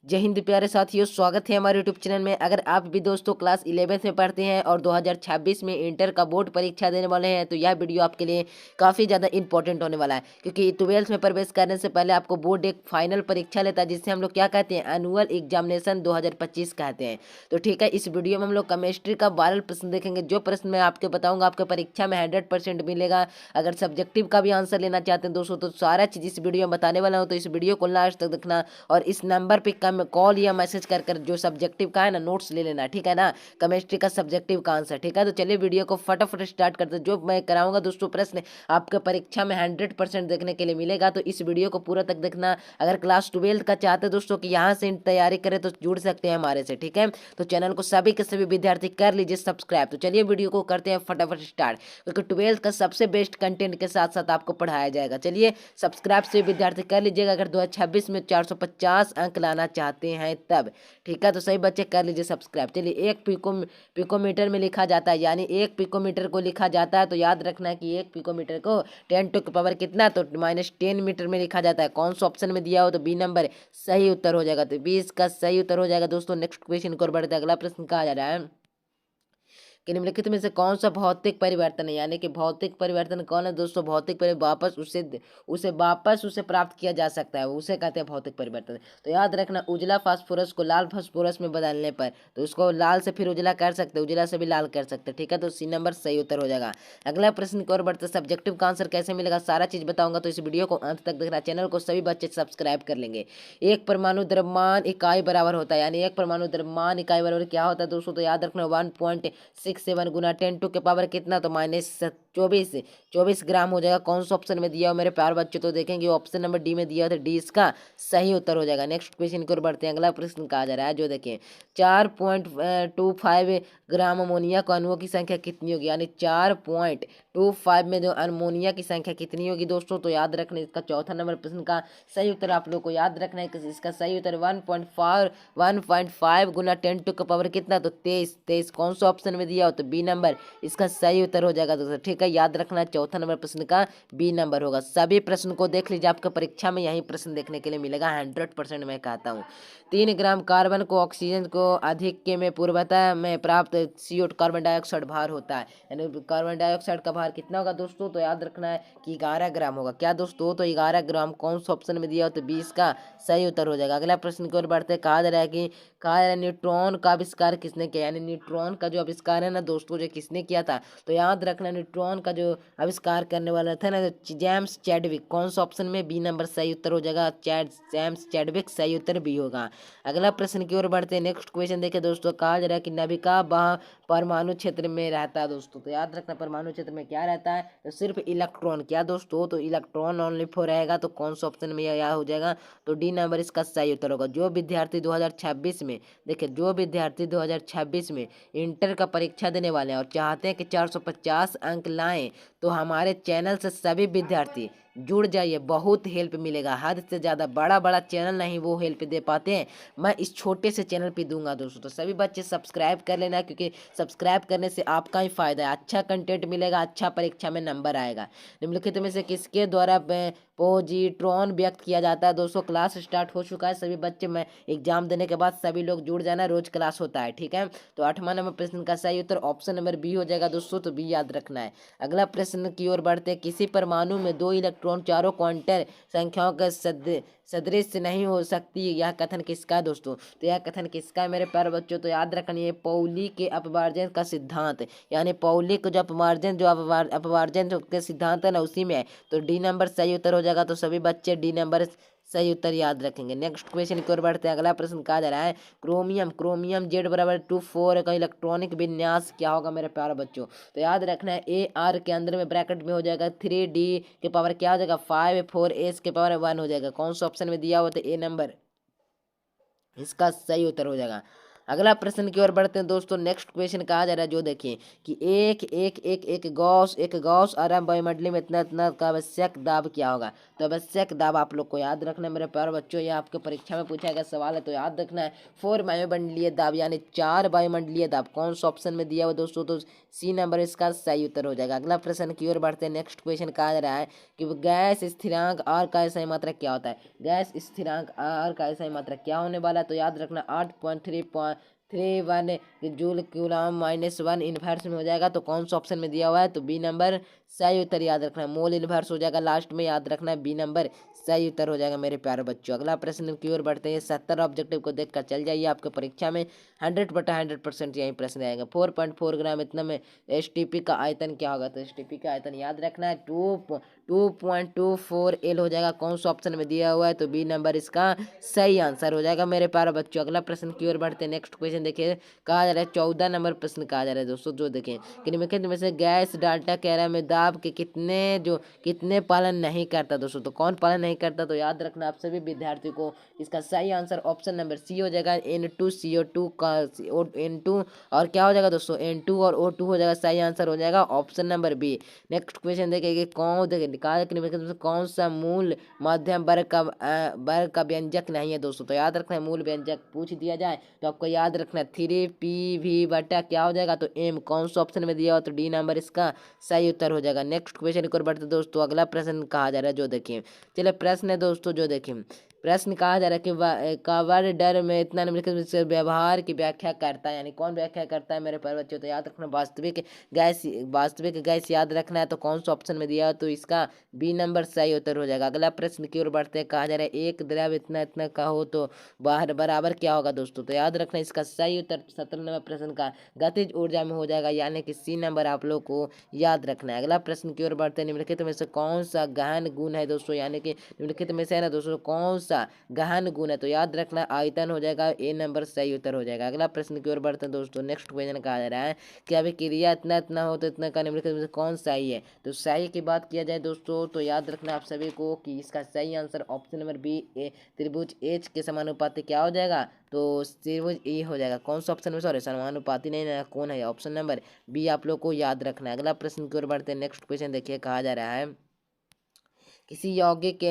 जय हिंद प्यारे साथियों, स्वागत है हमारे यूट्यूब चैनल में। अगर आप भी दोस्तों क्लास 11th में पढ़ते हैं और 2026 में इंटर का बोर्ड परीक्षा देने वाले हैं तो यह वीडियो आपके लिए काफ़ी ज़्यादा इंपॉर्टेंट होने वाला है, क्योंकि 12th में प्रवेश करने से पहले आपको बोर्ड एक फाइनल परीक्षा लेता है जिससे हम लोग क्या कहते हैं, एनुअल एग्जामिनेशन 2025 कहते हैं। तो ठीक है, इस वीडियो में हम लोग केमिस्ट्री का 12 प्रश्न देखेंगे। जो प्रश्न मैं आपको बताऊँगा आपके परीक्षा में 100% मिलेगा। अगर सब्जेक्टिव का भी आंसर लेना चाहते हैं दोस्तों तो सारा चीज़ इस वीडियो में बताने वाला हूँ, तो इस वीडियो को लास्ट तक देखना और इस नंबर पे कम कॉल या मैसेज कर कर जो सब्जेक्टिव का है ना नोट्स ले लेना, ठीक है ना, केमिस्ट्री का सब्जेक्टिव का आंसर। ठीक है, तो चलिए वीडियो को फटाफट स्टार्ट करते हैं। जो मैं कराऊंगा दोस्तों प्रश्न आपके परीक्षा में 100% देखने के लिए मिलेगा, तो इस वीडियो को पूरा तक देखना। अगर क्लास 12 का चाहते हैं दोस्तों कि यहाँ से तैयारी करें तो जुड़ सकते हैं हमारे से, ठीक है। तो चैनल को सभी के सभी विद्यार्थी कर लीजिए सब्सक्राइब। तो चलिए वीडियो को करते हैं फटाफट स्टार्ट, क्योंकि 12 का सबसे बेस्ट कंटेंट के साथ साथ आपको पढ़ाया जाएगा। चलिए सब्सक्राइब से विद्यार्थी कर लीजिएगा अगर 2026 में 450 अंक लाना चाहते हैं तब, ठीक है। तो सही बच्चे कर लीजिए सब्सक्राइब। चलिए एक पिकोमीटर में लिखा जाता है, यानी एक पिकोमीटर को लिखा जाता है तो याद रखना है कि एक पिकोमीटर को 10 टू पावर कितना, तो -10 मीटर में लिखा जाता है। कौन सा ऑप्शन में दिया हो तो बी नंबर सही उत्तर हो जाएगा। तो 20 का सही उत्तर हो जाएगा दोस्तों। नेक्स्ट क्वेश्चन को बढ़ते हैं। अगला प्रश्न कहा जा रहा है कि निम्नलिखित में से कौन सा भौतिक परिवर्तन है, यानी कि भौतिक परिवर्तन कौन है दोस्तों। भौतिक परिवर्तन वापस उसे प्राप्त किया जा सकता है, उसे कहते हैं भौतिक परिवर्तन। तो याद रखना, उजला फास्फोरस को लाल फास्फोरस में बदलने पर तो उसको लाल से फिर उजला कर सकते, उजला से भी लाल कर सकते, ठीक है। तो सी नंबर सही उत्तर हो जाएगा। अगला प्रश्न की ओर बढ़ते, सब्जेक्टिव का आंसर कैसे मिलेगा सारा चीज बताऊंगा, तो इस वीडियो को अंत तक देखना। चैनल को सभी बच्चे सब्सक्राइब कर लेंगे। एक परमाणु द्रव्यमान इकाई बराबर होता है, यानी एक परमाणु द्रव्यमान इकाई बराबर क्या होता है दोस्तों। तो याद रखना 1.67 गुना 10 टू के पावर कितना, तो -24 ग्राम हो जाएगा। कौन सा ऑप्शन में दिया हो मेरे प्यार बच्चों, तो देखेंगे ऑप्शन नंबर डी में दिया था, डी इसका सही उत्तर हो जाएगा। नेक्स्ट क्वेश्चन की ओर बढ़ते हैं। अगला प्रश्न कहा जा रहा है, जो देखें 4.25 ग्राम अमोनिया को अणुओं की संख्या कितनी होगी, यानी 4.25 में जो अमोनिया की संख्या कितनी होगी दोस्तों। तो याद रखना इसका चौथा नंबर प्रश्न का सही उत्तर आप लोग को याद रखना है कि इसका सही उत्तर 1.5 गुना 10 टू का पावर कितना, तो 23। कौन सा ऑप्शन में दिया हो तो बी नंबर इसका सही उत्तर हो जाएगा दोस्तों, ठीक है। याद रखना चौथा नंबर प्रश्न का बी नंबर होगा। सभी प्रश्न को देख लीजिए, आपका परीक्षा में यही प्रश्न देखने के लिए मिलेगा 100%। मैं कहता हूँ 3 ग्राम कार्बन को ऑक्सीजन को अधिक के में पूर्वता में प्राप्त CO कार्बन डाइऑक्साइड भार होता है, यानी कार्बन डाइऑक्साइड का भार कितना होगा दोस्तों। तो याद रखना है कि 11 ग्राम होगा। क्या दोस्तों, तो 11 ग्राम। कौन सा ऑप्शन में दिया हो तो 20 का सही उत्तर हो जाएगा। अगला प्रश्न की ओर बढ़ते, कहा जा रहा है कि न्यूट्रॉन का आविष्कार किसने किया, यानी न्यूट्रॉन का जो आविष्कार है ना दोस्तों, जो किसने किया था। तो याद रखना न्यूट्रॉन का जो आविष्कार करने वाला था ना जेम्स चैडविक। कौन सा ऑप्शन में बी नंबर सही उत्तर हो जाएगा, जेम्स चैडविक सही उत्तर बी होगा। अगला प्रश्न की ओर बढ़ते हैं। नेक्स्ट क्वेश्चन देखिए दोस्तों, कहा जा रहा है कि नाभिका वह परमाणु क्षेत्र में रहता है दोस्तों। तो याद रखना परमाणु क्षेत्र में क्या रहता है, तो सिर्फ इलेक्ट्रॉन। क्या दोस्तों, तो इलेक्ट्रॉन ओनली फोर रहेगा। तो कौन सा ऑप्शन में यह हो जाएगा, तो डी नंबर इसका सही उत्तर होगा। जो विद्यार्थी 2026 में देखिए, जो विद्यार्थी 2026 में इंटर का परीक्षा देने वाले हैं और चाहते हैं कि 450 अंक लाएं, तो हमारे चैनल से सभी विद्यार्थी जुड़ जाइए, बहुत हेल्प मिलेगा। हद से ज़्यादा बड़ा बड़ा चैनल नहीं वो हेल्प दे पाते हैं, मैं इस छोटे से चैनल पे दूंगा दोस्तों। तो सभी बच्चे सब्सक्राइब कर लेना, क्योंकि सब्सक्राइब करने से आपका ही फायदा है, अच्छा कंटेंट मिलेगा, अच्छा परीक्षा में नंबर आएगा। निम्नलिखित में से किसके द्वारा पोजिट्रॉन व्यक्त किया जाता है दोस्तों। क्लास स्टार्ट हो चुका है, सभी बच्चे में एग्जाम देने के बाद सभी लोग जुड़ जाना, रोज क्लास होता है, ठीक है। तो 8वां नंबर प्रश्न का सही उत्तर ऑप्शन नंबर बी हो जाएगा दोस्तों, तो बी याद रखना है। अगला प्रश्न की ओर बढ़ते, किसी परमाणु में 2 इलेक्ट्रॉन चारों क्वांटम संख्याओं का सदृश नहीं हो सकती, यह कथन किसका है दोस्तों। तो यह कथन किसका है मेरे प्यारे बच्चों, तो याद रखना पौली के अपवार्जन का सिद्धांत, यानी पौली को जो अपवार्जन के सिद्धांत है ना उसी में है। तो डी नंबर सही उत्तर हो जाएगा। तो सभी बच्चे डी नंबर सही उत्तर याद रखेंगे। नेक्स्ट क्वेश्चन की ओर बढ़ते हैं। अगला प्रश्न कहा जा रहा है, क्रोमियम Z = 2 का इलेक्ट्रॉनिक विन्यास क्या होगा मेरे प्यारे बच्चों। तो याद रखना है AR के अंदर में ब्रैकेट में हो जाएगा 3D के पावर क्या हो जाएगा 5 4 S के पावर 1 हो जाएगा। कौन सा ऑप्शन में दिया हुआ था ए नंबर इसका सही उत्तर हो जाएगा। अगला प्रश्न की ओर बढ़ते हैं दोस्तों। नेक्स्ट क्वेश्चन कहा जा रहा है, जो देखिए कि एक गॉस आराम वायुमंडली में इतना इतना का आवश्यक दाब क्या होगा। तो आवश्यक दाब आप लोग को याद रखना है मेरे प्यारे बच्चों, ये आपके परीक्षा में पूछा गया सवाल है, तो याद रखना है। 4 वायुमंडलीय दाब यानी 4 वायुमंडलीय दाब कौन सा ऑप्शन में दिया हुआ दोस्तों, तो सी नंबर इसका सही उत्तर हो जाएगा। अगला प्रश्न की ओर बढ़ते हैं। नेक्स्ट क्वेश्चन कहा जा रहा है कि गैस स्थिरांक आर का सही मात्रा क्या होता है। गैस स्थिरांक आर का सही मात्रा क्या होने वाला है, तो याद रखना 8.331 जूल कूलम -1 इनवर्स में हो जाएगा। तो कौन सा ऑप्शन में दिया हुआ है, तो बी नंबर सही उत्तर याद रखना है। मोल इनवर्स हो जाएगा लास्ट में, याद रखना है बी नंबर सही उत्तर हो जाएगा मेरे प्यारे बच्चों। अगला प्रश्न की ओर बढ़ते हैं। 70 ऑब्जेक्टिव को देखकर चल जाइए, आपके परीक्षा में 100/100% यही प्रश्न आएगा। 4.4 ग्राम इतना में एसटीपी का आयतन क्या होगा, तो एसटीपी का आयतन याद रखना है 2.24 एल हो जाएगा। कौन सा ऑप्शन में दिया हुआ है, तो बी नंबर इसका सही आंसर हो जाएगा मेरे प्यारे बच्चों। अगला प्रश्न की ओर बढ़ते हैं। नेक्स्ट क्वेश्चन देखिए, कहा जा रहा है 14 नंबर प्रश्न कहा जा रहा है दोस्तों, जो देखें कि निम्नलिखित में से गैस डाल्टा कैरा में दाब के कितने पालन नहीं करता दोस्तों। तो कौन पालन नहीं करता, तो याद रखना आप सभी विद्यार्थियों को इसका सही आंसर ऑप्शन नंबर सी हो जाएगा। N2CO2 का N2 और क्या हो जाएगा दोस्तों, N2 और O2 हो जाएगा। सही आंसर हो जाएगा option number B. Next question देखिए कौन सा मूल मध्यम वर्ग का व्यंजक नहीं है दोस्तों। तो याद रखना है, मूल व्यंजक पूछ दिया जाए तो आपको याद रखना है 3PV/, क्या हो जाएगा, तो M। कौन सा ऑप्शन में दिया हो, तो डी नंबर इसका सही उत्तर हो जाएगा। नेक्स्ट क्वेश्चन की ओर बढ़ते दोस्तों। अगला प्रश्न कहा जा रहा है, जो देखिए चलिए प्रश्न है दोस्तों, जो देखिए प्रश्न कहा जा रहा है कि कवर डर में इतना निम्नलिखित में से व्यवहार की व्याख्या करता है, यानी कौन व्याख्या करता है मेरे प्यारे बच्चों। तो याद रखना वास्तविक गैस याद रखना है। तो कौन सा ऑप्शन में दिया हो, तो इसका बी नंबर सही उत्तर हो जाएगा। अगला प्रश्न की ओर बढ़ते हैं। कहा जा रहा है एक द्रव इतना इतना का हो तो बाहर बराबर क्या होगा दोस्तों। तो याद रखना इसका सही उत्तर 17 नंबर प्रश्न का गतिज ऊर्जा में हो जाएगा, यानी कि सी नंबर आप लोग को याद रखना है। अगला प्रश्न की ओर बढ़ते हैं। निम्नलिखित में से कौन सा गहन गुण है दोस्तों, यानी कि निम्नलिखित में से है ना दोस्तों कौन सा गहन गुण है, तो याद रखना आयतन हो जाएगा। ए नंबर सही उत्तर हो जाएगा। अगला प्रश्न की ओर बढ़ते हैं दोस्तों। नेक्स्ट क्वेश्चन कहा जा रहा है कि अभी क्रिया इतना इतना हो तो इतना का निम्नलिखित में से कौन सही है। तो सही की बात किया जाए दोस्तों, तो याद रखना आप सभी को कि इसका सही आंसर ऑप्शन नंबर बी त्रिभुज एच के समानुपाती क्या हो जाएगा, तो त्रिभुज ए हो जाएगा। कौन सा ऑप्शन में, सॉरी समानुपाती नहीं ना, कौन है ऑप्शन नंबर बी आप लोग को याद रखना है। अगला प्रश्न की ओर बढ़ते हैं। नेक्स्ट क्वेश्चन देखिए, कहा जा रहा है किसी यौगिक के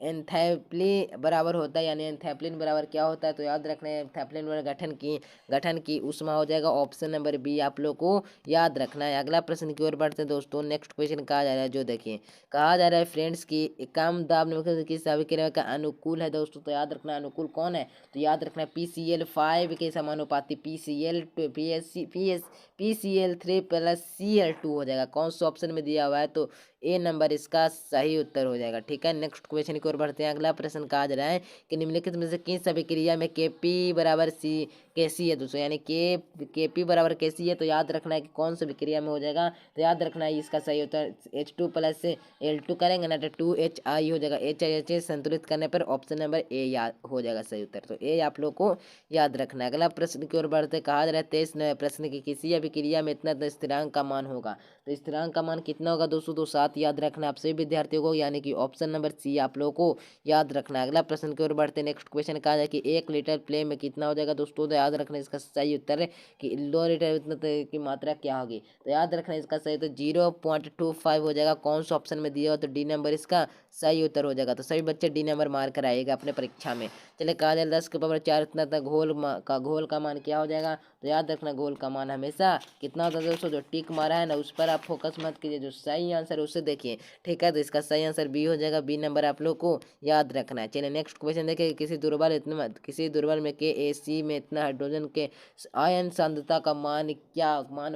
एंथैल्पी बराबर होता है, यानी एंथैल्पी बराबर क्या होता है, तो याद रखना है एंथैल्पी बराबर गठन की ऊष्मा हो जाएगा। ऑप्शन नंबर बी आप लोग को याद रखना है। अगला प्रश्न की ओर बढ़ते हैं दोस्तों। नेक्स्ट क्वेश्चन कहा जा रहा है, जो देखिए कहा जा रहा है फ्रेंड्स की कम दाब निम्नलिखित किस अभिक्रिया का अनुकूल है दोस्तों। तो याद रखना अनुकूल कौन है, तो याद रखना PCl5 के समानुपाती PCl3+Cl2 हो जाएगा। कौन सा ऑप्शन में दिया हुआ है, तो ए नंबर इसका सही उत्तर हो जाएगा। ठीक है, नेक्स्ट क्वेश्चन की ओर बढ़ते हैं। अगला प्रश्न कहा जा रहा है कि निम्नलिखित में से किस अभिक्रिया में Kp बराबर Kc है दोस्तों, यानी Kp बराबर Kc है। तो याद रखना है कि कौन सी विक्रिया में हो जाएगा, तो याद रखना है इसका सही उत्तर H2+L2 करेंगे ना, तो 2HI हो जाएगा। HI संतुलित करने पर ऑप्शन नंबर ए याद हो जाएगा सही उत्तर। तो ए आप लोग को याद रखना है। अगला प्रश्न की ओर बढ़ते कहा जा रहा है 23 प्रश्न की किसी अभिक्रिया में इतना स्थिरांक का मान होगा। तो स्थिरांक का मान कितना होगा दोस्तों, तो 7 याद रखना आप सभी विद्यार्थियों को, यानी कि ऑप्शन नंबर सी आप लोगों को याद रखना है। अगला प्रश्न की ओर बढ़ते नेक्स्ट क्वेश्चन कहा जाए कि 1 लीटर प्ले में कितना हो जाएगा दोस्तों। तो याद रखना इसका सही उत्तर है कि 2 लीटर इतना की मात्रा क्या होगी। तो याद रखना इसका सही उत्तर 0.25 हो जाएगा। कौन सा ऑप्शन में दिया हो, तो डी नंबर इसका सही उत्तर हो जाएगा। तो सभी बच्चे डी नंबर मार कर आएगा अपने परीक्षा में। चलिए कहा जाए 10 के पावर 4 इतना तक घोल का मान क्या हो जाएगा। तो याद रखना घोल का मान हमेशा कितना होता है दोस्तों, जो टिक मारा है ना उस पर आप फोकस मत कीजिए, जो सही आंसर है उसे देखिए। ठीक है, तो इसका सही आंसर बी हो जाएगा। बी नंबर आप लोग को याद रखना है। चलिए नेक्स्ट क्वेश्चन देखिए, किसी दुर्बल में KAC में इतना हाइड्रोजन के आयन सांद्रता का मान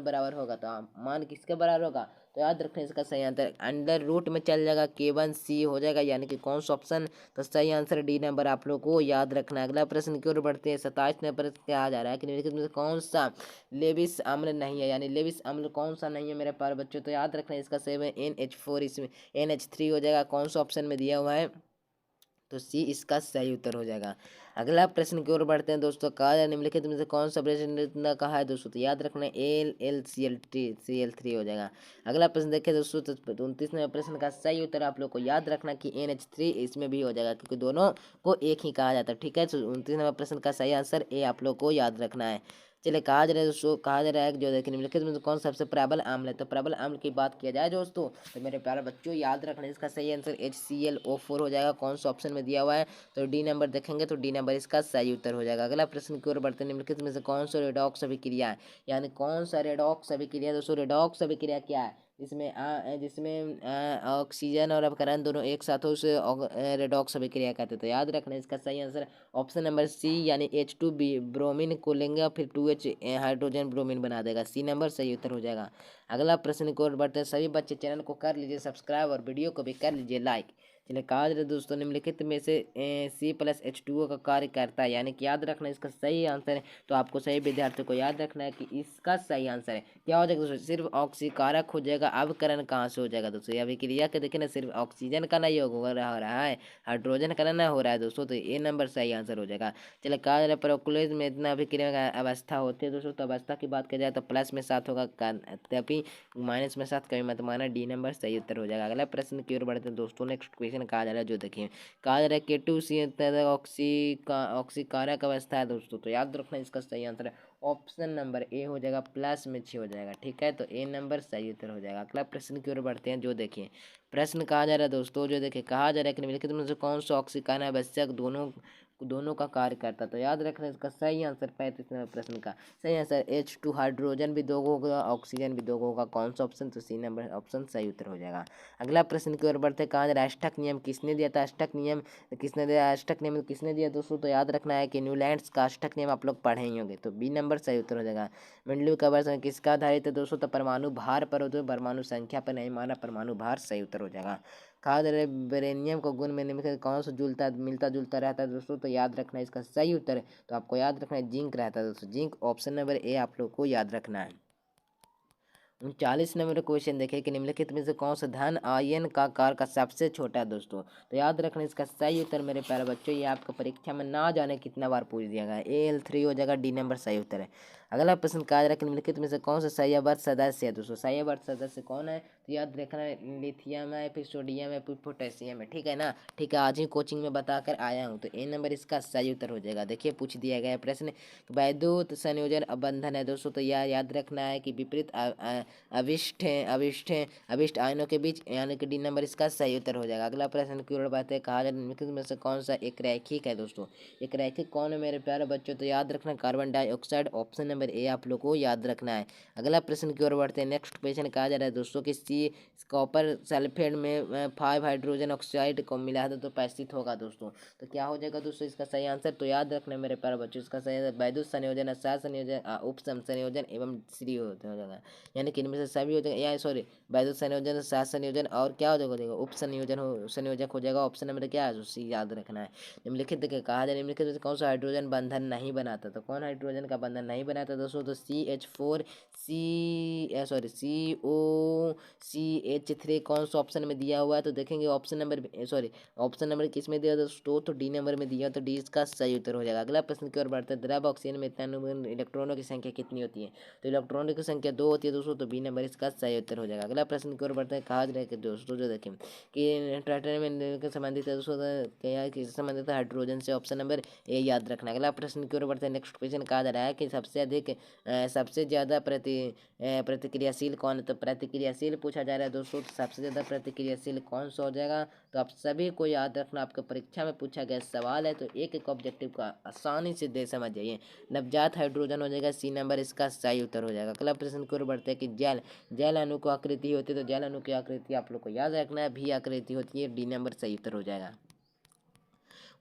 बराबर होगा। तो मान किसके बराबर होगा, तो याद रखना इसका सही आंसर अंडर रूट में चल जाएगा K1C हो जाएगा, यानी कि कौन सा ऑप्शन, तो सही आंसर डी नंबर आप लोग को याद रखना है। अगला प्रश्न की ओर बढ़ते हैं। 27 नंबर क्या आ जा रहा है कि निम्नलिखित में से कौन सा लेविस अम्ल नहीं है, यानी लेविस अम्ल कौन सा नहीं है मेरे प्यारे बच्चों। तो याद रखना इसका सही है NH4, इसमें NH3 हो जाएगा। कौन सा ऑप्शन में दिया हुआ है, तो सी इसका सही उत्तर हो जाएगा। अगला प्रश्न की ओर बढ़ते हैं दोस्तों। कहा जाए निम्नलिखित में से कौन सा प्रश्न कहा है दोस्तों, तो याद रखना AlCl3 हो जाएगा। अगला प्रश्न देखिए दोस्तों, तो 29वें प्रश्न का सही उत्तर आप लोग को याद रखना कि NH3 इसमें भी हो जाएगा, क्योंकि दोनों को एक ही कहा जाता है। ठीक है, तो 29वें प्रश्न का सही आंसर ए आप लोग को याद रखना है। चलिए, कहा जा रहा है दोस्तों, कहा जा रहा है कि जो देखिए निम्नलिखित में से कौन सबसे प्रबल अम्ल है, तो प्रबल अम्ल की बात किया जाए दोस्तों, तो मेरे प्यारे बच्चों याद रखना इसका सही आंसर HClO4 हो जाएगा। कौन सा ऑप्शन में दिया हुआ है, तो डी नंबर देखेंगे तो डी नंबर इसका सही उत्तर हो जाएगा। अगला प्रश्न की ओर बढ़ते हैं। निम्नलिखित में से कौन सा रेडॉक्स अभिक्रिया है, यानी कौन सा रेडॉक्स अभिक्रिया दोस्तों, रेडॉक्स अभिक्रिया क्या है, जिसमें ऑक्सीजन और अपकरण दोनों एक साथ हो उसे रेडॉक्स अभिक्रिया कहते हैं। तो याद रखना इसका सही आंसर ऑप्शन नंबर सी, यानी H2 ब्रोमीन को लेंगे और फिर 2H हाइड्रोजन ब्रोमीन बना देगा। सी नंबर सही उत्तर हो जाएगा। अगला प्रश्न की ओर बढ़ते हैं। सभी बच्चे चैनल को कर लीजिए सब्सक्राइब और वीडियो को भी कर लीजिए लाइक। चलिए, कहा जा रहा है दोस्तों, निम्नलिखित में से C+H2O का कार्य करता है, यानी कि याद रखना इसका सही आंसर है। तो आपको सही विद्यार्थियों को याद रखना है कि इसका सही आंसर है क्या हो जाएगा दोस्तों, सिर्फ ऑक्सीकारक हो जाएगा। अवकरण कहाँ से हो जाएगा दोस्तों, ये अभिक्रिया के देखिए ना, सिर्फ ऑक्सीजन का ना योग हो रहा है, हाइड्रोजन का ना हो रहा है दोस्तों, तो ए नंबर सही आंसर हो जाएगा। चलिए, कहा जा रहा है प्रोक्लोज में इतना अभिक्रिया का अवस्था होती है दोस्तों, तो अवस्था की बात की जाए तो प्लस में 7 होगा, तभी माइनस में 7 कभी मत माना। डी नंबर सही उत्तर हो जाएगा। अगला प्रश्न की ओर बढ़ते हैं दोस्तों। नेक्स्ट क्वेश्चन कहा जा रहा है, जो देखिए कहा जा रहा है K2C ऑक्सीकारक अवस्था है दोस्तों, तो याद रखना इसका सही आंसर है ऑप्शन नंबर ए हो जाएगा, प्लस में 6 हो जाएगा। ठीक है, तो ए नंबर सही उत्तर हो जाएगा। अगला प्रश्न की ओर बढ़ते हैं। जो देखिए प्रश्न कहा जा रहा है दोस्तों, जो देखिए कहा जा रहा है कि निम्नलिखित में से कौन सा ऑक्सीकरण आवश्यक दोनों का कार्य करता है, तो याद रखना इसका सही आंसर 35वें प्रश्न का सही आंसर H2 हाइड्रोजन भी 2 होगा, ऑक्सीजन भी 2 होगा। कौन सा ऑप्शन, तो सी नंबर ऑप्शन सही उत्तर हो जाएगा। अगला प्रश्न की ओर बढ़ते। कहा जा रहा है अष्टक नियम किसने दिया था, अष्टक नियम किसने दिया दोस्तों, तो याद रखना है कि न्यूलैंड्स का अष्टक नियम आप लोग पढ़े ही होंगे, तो बी नंबर सही उत्तर हो जाएगा। मंडलीय कवच किसका आधारित है दोस्तों, तो परमाणु भार पर हो, तो परमाणु संख्या पर नहीं माना, परमाणु भार सही उत्तर हो जाएगा। कहा जा रहा है बेरेनियम को गुण में निम्नलिखित कौन सा मिलता जुलता रहता है दोस्तों, तो याद रखना इसका सही उत्तर है, तो आपको याद रखना है जिंक रहता है दोस्तों, जिंक ऑप्शन नंबर ए आप लोग को याद रखना है। 39 नंबर क्वेश्चन देखिए कि निम्नलिखित में से कौन सा धन आयन का कार का सबसे छोटा है दोस्तों, तो याद रखना इसका सही उत्तर मेरे प्यारे बच्चों, ये आपको परीक्षा में ना जाने कितना बार पूछ दिया गया है। Al3 हो जाएगा, डी नंबर सही उत्तर है। अगला प्रश्न कहा जा रहा है कि निम्नलिखित में से कौन सा संयवर्त सदस्य है दोस्तों, संयवर्त सदस्य कौन है, तो याद रखना लिथियम है, फिर सोडियम है, फिर पोटेशियम है। ठीक है ना, ठीक है, आज ही कोचिंग में बताकर आया हूँ, तो ए नंबर इसका सही उत्तर हो जाएगा। देखिए पूछ दिया गया है प्रश्न, वैद्युत संयोजन बंधन है दोस्तों, तो यह याद रखना है कि विपरीत अविष्ट आयनों के बीच, यानी कि डी नंबर इसका सही उत्तर हो जाएगा। अगला प्रश्न की ओर बात है। कहा जाए निम्नलिखित में से कौन सा एक रैखिक है दोस्तों, एक रैखिक कौन है मेरे प्यारे बच्चों, तो याद रखना carbon dioxide option number A आप लोग को याद रखना है। अगला प्रश्न की ओर बढ़ते हैं। नेक्स्ट क्वेश्चन कहा जा रहा है दोस्तों कि सी कॉपर सल्फेट में 5 हाइड्रोजन ऑक्साइड को मिला है तो उपस्थित होगा दोस्तों, तो क्या हो जाएगा दोस्तों इसका सही आंसर, तो याद रखना मेरे प्यारे बच्चों इसका सही आंसर वैद्युत संयोजन, सह संयोजन, उप संयोजन एवं श्री हो जाएगा, यानी कि इनमें से सभी हो जाएगा, या सॉरी वैद्युत संयोजन, सह संयोजन और क्या हो जाएगा उप संयोजक हो जाएगा। ऑप्शन नंबर क्या है, सी याद रखना है। निम्नलिखित देखिए कहा जाए निम्नलिखित में कौन सा हाइड्रोजन बंधन नहीं बनाता, तो कौन हाइड्रोजन का बंधन नहीं बनाता दोस्तों, तो CH4COCH3 कौन सा ऑप्शन में दिया हुआ है, तो देखेंगे ऑप्शन नंबर किस में दिया दोस्तों, तो डी नंबर में दिया, तो डी इसका सही उत्तर हो जाएगा। अगला प्रश्न की ओर बढ़ते हैं। द्रव ऑक्सीजन में इलेक्ट्रॉनों की संख्या कितनी होती है, तो इलेक्ट्रॉनों की संख्या 2 होती है दोस्तों, तो बी नंबर इसका सही उत्तर हो जाएगा। अगला प्रश्न की ओर बढ़ते हैं। कहा जाए कि दोस्तों जो देखें कि टाइटेनियम के संबंधित है दोस्तों, क्या है कि संबंधित है हाइड्रोजन से, ऑप्शन नंबर ए याद रखना। अगला प्रश्न की ओर बढ़ते हैं। नेक्स्ट क्वेश्चन कहा जा रहा है कि सबसे ज़्यादा प्रतिक्रियाशील कौन है, तो प्रतिक्रियाशील पूछा जा रहा है दोस्तों, तो सबसे ज़्यादा प्रतिक्रियाशील कौन सा हो जाएगा, तो आप सभी को याद रखना, आपको परीक्षा में पूछा गया सवाल है, तो एक एक ऑब्जेक्टिव का आसानी से दे समझ जाइए। नवजात हाइड्रोजन हो जाएगा, सी नंबर इसका सही उत्तर हो जाएगा। अगला प्रश्न की ओर बढ़ते हैं कि जल अणु को आकृति होती है, तो जल अणु की आकृति आप लोग को याद रखना है, भी आकृति होती है, डी नंबर सही उत्तर हो जाएगा।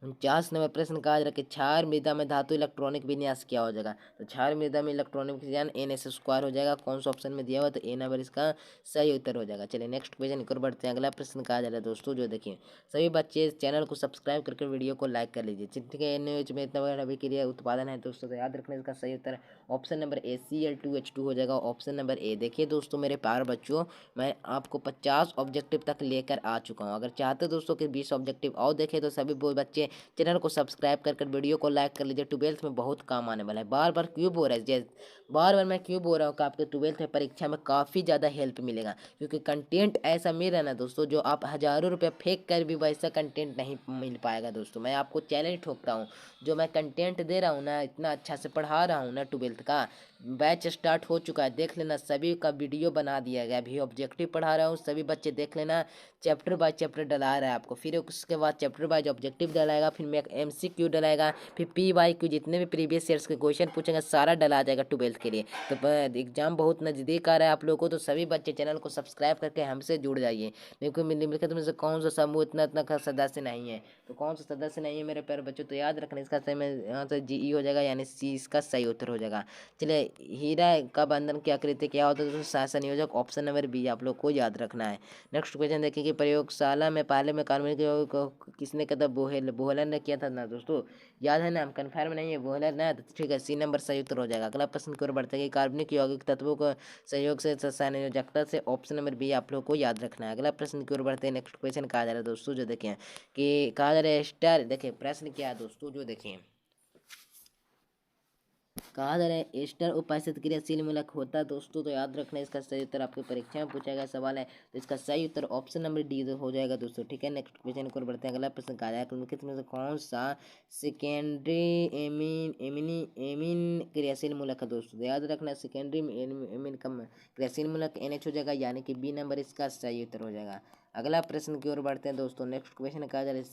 49 नंबर प्रश्न कहा जा रहा है कि क्षार मृदा में धातु इलेक्ट्रॉनिक विन्यास क्या हो जाएगा। तो क्षार मृदा में इलेक्ट्रॉनिक विन्यास NS² हो जाएगा। कौन सा ऑप्शन में दिया हुआ, तो ए नंबर इसका सही उत्तर हो जाएगा। चलिए नेक्स्ट क्वेश्चन की ओर बढ़ते हैं। अगला प्रश्न कहा जा रहा है दोस्तों, जो देखिए सभी बच्चे चैनल को सब्सक्राइब करके वीडियो को लाइक कर लीजिए। ठीक है, न्यूज में इतना बड़ा अभिक्रिया उत्पादन है दोस्तों, तो याद रखना इसका सही उत्तर ऑप्शन नंबर ए Cl2H2 हो जाएगा। Option number A. देखिए दोस्तों मेरे प्यारे बच्चों, मैं आपको 50 ऑब्जेक्टिव तक लेकर आ चुका हूँ। अगर चाहते दोस्तों कि 20 ऑब्जेक्टिव और देखें तो सभी बच्चे चैनल को सब्सक्राइब कर वीडियो को लाइक कर लीजिए। 12th में बहुत काम आने वाला है। बार बार क्यों बोल रहा है, बार बार मैं क्यों बोल रहा हूँ कि आपके 12th में परीक्षा में काफ़ी ज़्यादा हेल्प मिलेगा, क्योंकि कंटेंट ऐसा मिल रहा है ना दोस्तों, जो आप हज़ारों रुपये फेंक कर भी वैसा कंटेंट नहीं मिल पाएगा दोस्तों। मैं आपको चैलेंज ठोकता हूँ, जो मैं कंटेंट दे रहा हूँ ना, इतना अच्छा से पढ़ा रहा हूँ ना, 12th का बैच स्टार्ट हो चुका है, देख लेना। सभी का वीडियो बना दिया गया, अभी ऑब्जेक्टिव पढ़ा रहा हूँ, सभी बच्चे देख लेना। चैप्टर बाय चैप्टर डला रहा है आपको, फिर उसके बाद चैप्टर बाय ऑब्जेक्टिव डलाएगा, फिर मैं MCQ डलाएगा, फिर PYQ, जितने भी प्रीवियस ईयर्स के क्वेश्चन पूछेंगे सारा डला जाएगा 12th के लिए। तो एग्जाम बहुत नज़दीक आ रहा है आप लोगों को, तो सभी बच्चे चैनल को सब्सक्राइब करके हमसे जुड़ जाइए। देखो निम्नलिखित में से कौन सा समूह इतना इतना का सदस्य नहीं है, तो कौन सा सदस्य नहीं है मेरे प्यारे बच्चों, तो याद रखना इसका सही में यहाँ से GE हो जाएगा, यानी C इसका सही उत्तर हो जाएगा। चलिए, हीरा का बंधन की आकृति क्या होता है दोस्तों, संयोजक। ऑप्शन नंबर बी आप लोग को याद रखना है। नेक्स्ट क्वेश्चन देखिए कि प्रयोगशाला में पहले में कार्बनिक किसने कहा था, बोहलर ने किया था ना दोस्तों, याद है ना, हम कन्फर्म नहीं है, बोहलर ना, तो ठीक है, C नंबर सही उत्तर हो जाएगा। अगला प्रश्न की ओर बढ़ते हैं कि कार्बनिक यौगिक तत्वों को सहयोग से संयोजकता से। ऑप्शन नंबर बी आप लोग को याद रखना है। अगला प्रश्न की ओर बढ़ते हैं। नेक्स्ट क्वेश्चन कहा जा रहा है दोस्तों, जो देखें कि कहा जा रहा है स्टार, देखिए प्रश्न क्या है दोस्तों, जो देखें कहा जा रहा है एस्टर उपायस्थित क्रियाशील मूलक होता है दोस्तों, तो याद रखना इसका सही उत्तर आपकी परीक्षा में पूछा गया सवाल है, तो इसका सही उत्तर ऑप्शन नंबर डी हो जाएगा दोस्तों। ठीक है, नेक्स्ट क्वेश्चन को बढ़ते हैं। अगला प्रश्न कहा जाएगा निम्नलिखित में से कौन सा सेकेंडरी एमिन एमिन क्रियाशील मूलक है दोस्तों, तो याद रखना सेकेंडरी एमिन का क्रियाशील मूलक NH हो जाएगा, यानी कि बी नंबर इसका सही उत्तर हो जाएगा। अगला प्रश्न की ओर बढ़ते हैं दोस्तों। नेक्स्ट क्वेश्चन कहा जा रहा है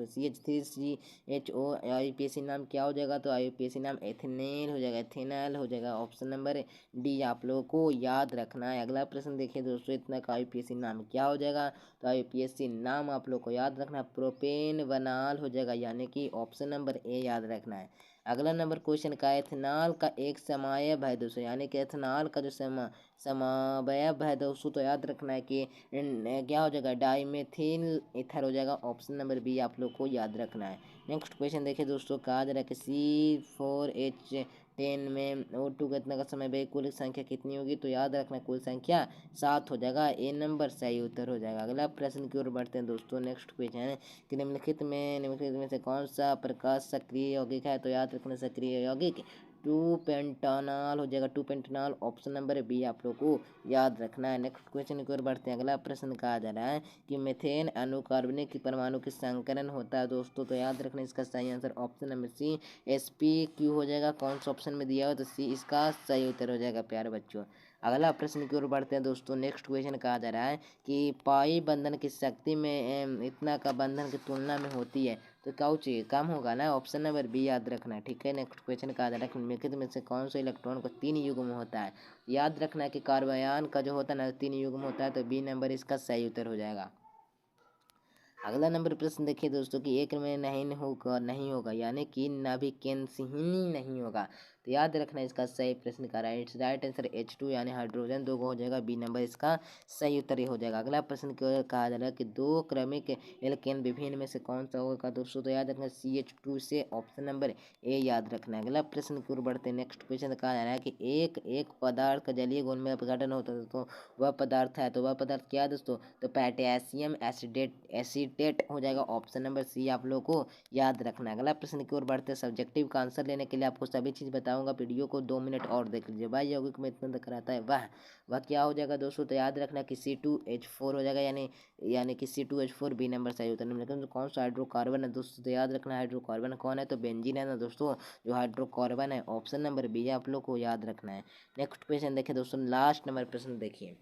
CH3CHO IUPAC नाम क्या हो जाएगा, तो IUPAC नाम एथेनेल हो जाएगा, एथेनॉल हो जाएगा। ऑप्शन नंबर डी आप लोगों को याद रखना है। अगला प्रश्न देखिए दोस्तों, इतना का IUPAC नाम क्या हो जाएगा, तो IUPAC नाम आप लोग को याद रखना प्रोपेनवनाल हो जाएगा, यानी कि ऑप्शन नंबर ए याद रखना है। अगला नंबर क्वेश्चन का एथेनॉल का एक समायब है दोस्तों, यानी कि एथेनॉल का जो समावयव है दोस्तों, तो याद रखना है कि क्या हो जाएगा, डाइमेथिल ईथर हो जाएगा। ऑप्शन नंबर बी आप लोग को याद रखना है। नेक्स्ट क्वेश्चन देखिए दोस्तों, कहा जा रहा है कि C4H10 में O2 कितना का समय भाई, कुल संख्या कितनी होगी, तो याद रखना कुल संख्या 7 हो जाएगा, ए नंबर सही उत्तर हो जाएगा। अगला प्रश्न की ओर बढ़ते हैं दोस्तों। नेक्स्ट क्वेश्चन है कि निम्नलिखित में से कौन सा प्रकाश सक्रिय यौगिक है, तो याद रखना सक्रिय यौगिक 2 पेंटानॉल हो जाएगा, 2 पेंटानॉल। ऑप्शन नंबर बी आप लोग को याद रखना है। नेक्स्ट क्वेश्चन की ओर बढ़ते हैं। अगला प्रश्न कहा जा रहा है कि मीथेन अणुकार्बनिक परमाणु के संकरण होता है दोस्तों, तो याद रखना इसका सही answer option number C SpQ हो जाएगा। कौन सा ऑप्शन में दिया हो, तो C इसका सही उत्तर हो जाएगा प्यारे बच्चों। अगला प्रश्न की ओर बढ़ते हैं दोस्तों। नेक्स्ट क्वेश्चन कहा जा रहा है कि पाई बंधन की शक्ति में इतना का बंधन की तुलना में होती है, तो क्या चाहिए कम होगा ना, ऑप्शन नंबर बी याद रखना है। ठीक है, नेक्स्ट क्वेश्चन कहा जा रहा है निम्नलिखित में से कौन सा इलेक्ट्रॉन को 3 युग्म होता है, याद रखना है कि कार्बन का जो होता है ना 3 युग्म होता है, तो बी नंबर इसका सही उत्तर हो जाएगा। अगला नंबर प्रश्न देखिए दोस्तों कि एक में नहीं होगा, यानी कि नाभिकेंद्रहीन नहीं होगा, तो याद रखना इसका सही प्रश्न का राइट आंसर H2 यानी हाइड्रोजन 2 हो जाएगा, बी नंबर इसका सही उत्तर हो जाएगा। अगला प्रश्न की ओर कहा जा रहा है कि 2 क्रमिक एल्केन विभिन्न में से कौन सा होगा दोस्तों, तो याद रखना CH2 से। ऑप्शन नंबर ए याद रखना है। अगला प्रश्न की ओर बढ़ते हैं। नेक्स्ट क्वेश्चन कहा जा रहा है कि एक पदार्थ का जलीय गुण में अपघटन होता है, तो वह पदार्थ है, तो वह पदार्थ क्या है दोस्तों, तो पोटेशियम एसीटेट हो जाएगा। ऑप्शन नंबर सी आप लोग को याद रखना है। अगला प्रश्न की ओर बढ़ते हैं। सब्जेक्टिव का आंसर लेने के लिए आपको सभी चीज़ बताऊंगा, वीडियो को 2 मिनट और देख लीजिए। भाई यौगिक में इतना तक रहता है वह क्या हो जाएगा दोस्तों, तो याद रखना कि C2H4 हो जाएगा, यानी कि C2H4 बी नंबर सही होता है। लेकिन कौन सा हाइड्रोकार्बन है दोस्तों, तो याद रखना हाइड्रोकार्बन कौन है, तो बेंजीन है ना दोस्तों, जो हाइड्रोकार्बन है। ऑप्शन नंबर बी आप लोग को याद रखना है। नेक्स्ट क्वेश्चन देखिए दोस्तों, लास्ट नंबर प्रश्न देखिए।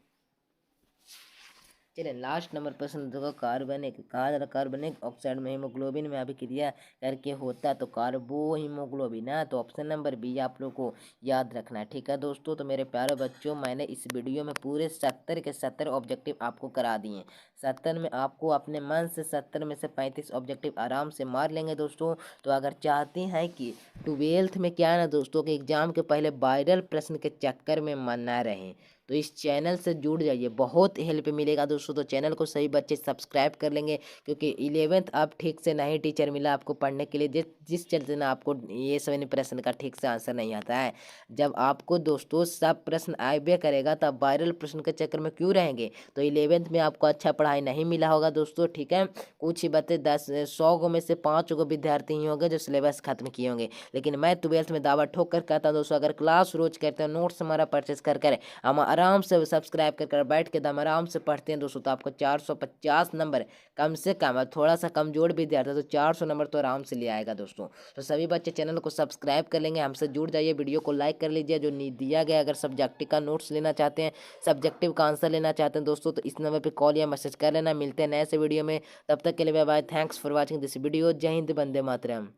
चलिए लास्ट नंबर प्रश्न देखो, कार्बनिक कहा जा रहा कार्बनिक ऑक्साइड में हीमोग्लोबिन में अभिक्रिया करके होता तो कार्बो हीमोग्लोबिन है। तो ऑप्शन नंबर बी आप लोग को याद रखना है। ठीक है दोस्तों, तो मेरे प्यारे बच्चों, मैंने इस वीडियो में पूरे 70 के 70 ऑब्जेक्टिव आपको करा दिए। 70 में आपको अपने मन से 70 में से 35 ऑब्जेक्टिव आराम से मार लेंगे दोस्तों। तो अगर चाहते हैं कि 12th में क्या है ना दोस्तों कि एग्जाम के पहले वायरल प्रश्न के चक्कर में मन ना रहे, तो इस चैनल से जुड़ जाइए, बहुत हेल्प मिलेगा दोस्तों। तो चैनल को सभी बच्चे सब्सक्राइब कर लेंगे, क्योंकि 11th अब ठीक से नहीं टीचर मिला आपको पढ़ने के लिए, जिस चलते ना आपको ये सभी प्रश्न का ठीक से आंसर नहीं आता है। जब आपको दोस्तों सब प्रश्न आए करेगा तब वायरल प्रश्न के चक्कर में क्यों रहेंगे। तो 11th में आपको अच्छा पढ़ाई नहीं मिला होगा दोस्तों। ठीक है, कुछ ही बच्चे 100 में से 5 गो विद्यार्थी ही होंगे जो सिलेबस खत्म किए होंगे। लेकिन मैं 12th में दावा ठोक कर कहता हूँ दोस्तों, अगर क्लास रोज करते हैं, नोट्स हमारा परचेस कर हम आराम से सब्सक्राइब कर बैठ के दम आराम से पढ़ते हैं दोस्तों, तो आपको 450 नंबर कम से कम, थोड़ा सा कमजोर विद्यार्थी तो 400 नंबर तो आराम से ले आएगा दोस्तों। तो सभी बच्चे चैनल को सब्सक्राइब कर लेंगे, हमसे जुड़ जाइए, वीडियो को लाइक कर लीजिए। जो दिया गया, अगर सब्जेक्टिव का नोट्स लेना चाहते हैं, सब्जेक्टिव का आंसर लेना चाहते हैं दोस्तों, तो इस नंबर पर कॉल या मैसेज कर लेना। मिलते हैं नए से वीडियो में, तब तक के लिए bye bye. Thanks for watching this video. जय हिंद, वंदे मातरम।